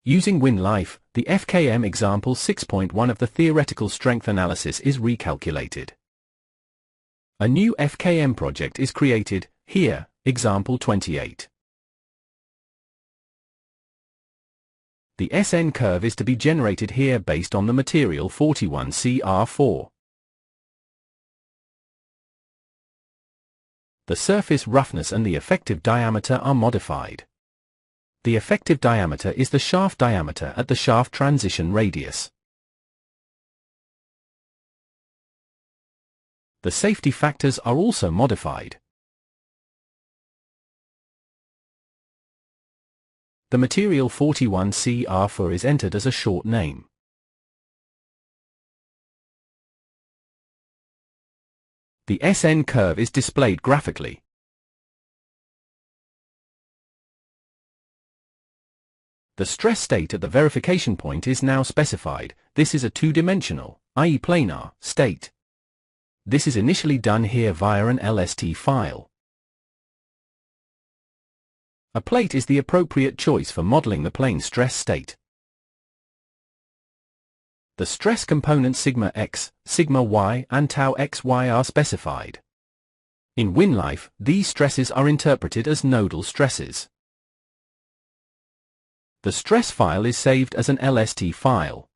Using WinLife, the FKM example 6.1 of the theoretical strength analysis is recalculated. A new FKM project is created, here, example 28. The SN curve is to be generated here based on the material 41CR4. The surface roughness and the effective diameter are modified. The effective diameter is the shaft diameter at the shaft transition radius. The safety factors are also modified. The material 41CR4 is entered as a short name. The SN curve is displayed graphically. The stress state at the verification point is now specified. This is a two-dimensional, i.e. planar, state. This is initially done here via an LST file. A plate is the appropriate choice for modeling the plane stress state. The stress components sigma x, sigma y, and tau xy are specified. In WinLife, these stresses are interpreted as nodal stresses. The stress file is saved as an LST file.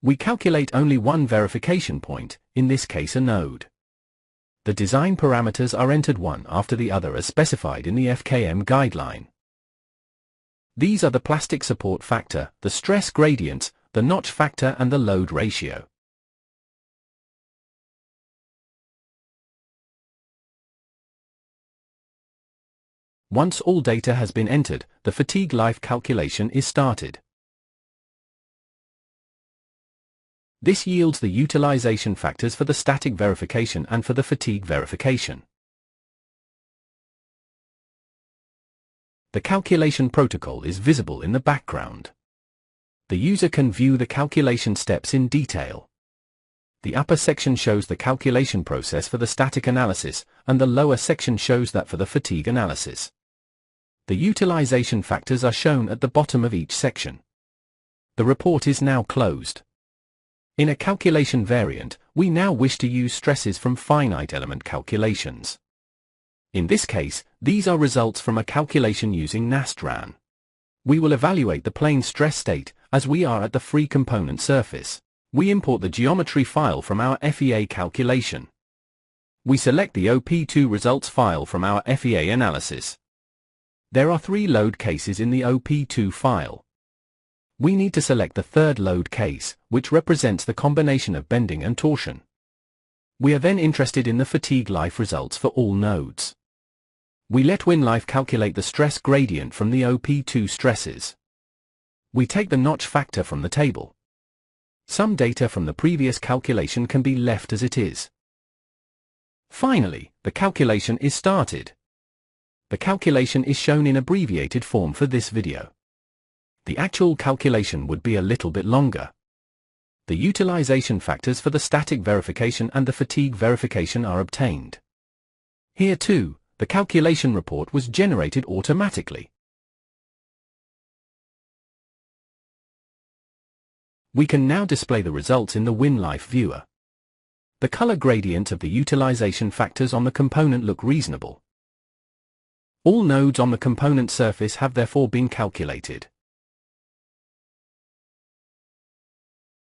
We calculate only one verification point, in this case a node. The design parameters are entered one after the other as specified in the FKM guideline. These are the plastic support factor, the stress gradients, the notch factor and the load ratio. Once all data has been entered, the fatigue life calculation is started. This yields the utilization factors for the static verification and for the fatigue verification. The calculation protocol is visible in the background. The user can view the calculation steps in detail. The upper section shows the calculation process for the static analysis, and the lower section shows that for the fatigue analysis. The utilization factors are shown at the bottom of each section. The report is now closed. In a calculation variant, we now wish to use stresses from finite element calculations. In this case, these are results from a calculation using Nastran. We will evaluate the plane stress state, as we are at the free component surface. We import the geometry file from our FEA calculation. We select the OP2 results file from our FEA analysis. There are 3 load cases in the OP2 file. We need to select the third load case, which represents the combination of bending and torsion. We are then interested in the fatigue life results for all nodes. We let WinLife calculate the stress gradient from the OP2 stresses. We take the notch factor from the table. Some data from the previous calculation can be left as it is. Finally, the calculation is started. The calculation is shown in abbreviated form for this video. The actual calculation would be a little bit longer. The utilization factors for the static verification and the fatigue verification are obtained. Here too, the calculation report was generated automatically. We can now display the results in the WinLife viewer. The color gradient of the utilization factors on the component look reasonable. All nodes on the component surface have therefore been calculated.